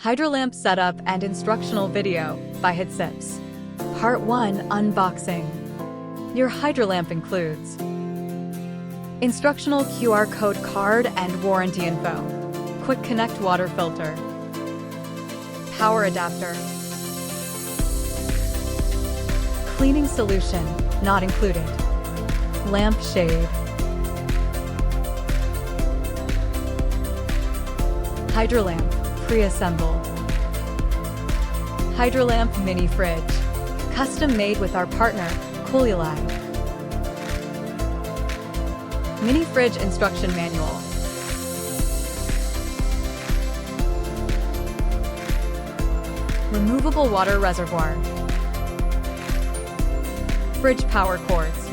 HydraLamp Setup and Instructional Video by HydraLamp. Part 1 Unboxing. Your HydraLamp includes instructional QR code card and warranty info, quick connect water filter, power adapter, cleaning solution not included, lamp shade, HydraLamp pre-assembled, HydraLamp Minifridge, custom made with our partner Coolilai, Minifridge instruction manual, removable water reservoir, fridge power cords,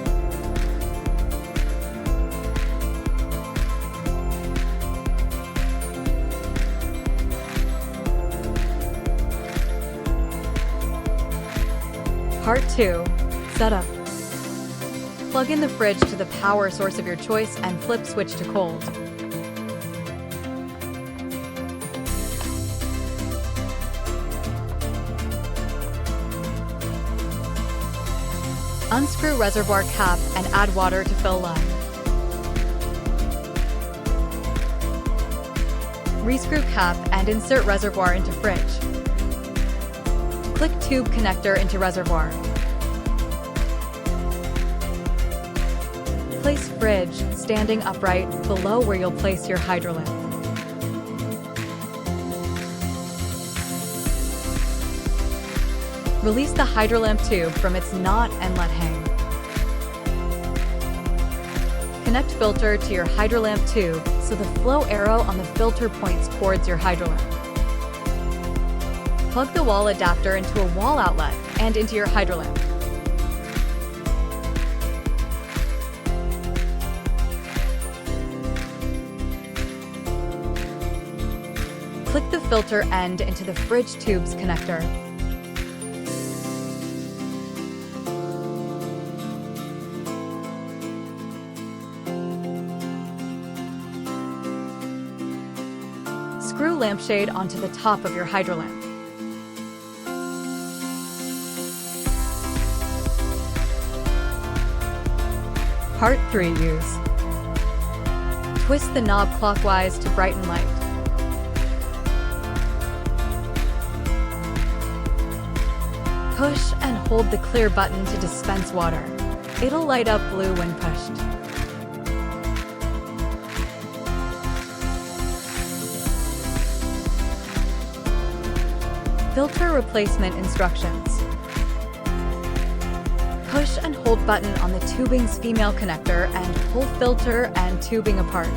Part 2 Setup. Plug in the fridge to the power source of your choice and flip switch to cold. Unscrew reservoir cap and add water to fill line. Rescrew cap and insert reservoir into fridge. Click tube connector into reservoir. Place fridge standing upright below where you'll place your HydraLamp. Release the HydraLamp tube from its knot and let hang. Connect filter to your HydraLamp tube so the flow arrow on the filter points towards your HydraLamp. Plug the wall adapter into a wall outlet and into your HydraLamp. Click the filter end into the fridge tubes connector. Screw lampshade onto the top of your HydraLamp. Part 3 Use. Twist the knob clockwise to brighten light. Push and hold the clear button to dispense water. It'll light up blue when pushed. Filter replacement instructions. Push and hold button on the tubing's female connector and pull filter and tubing apart.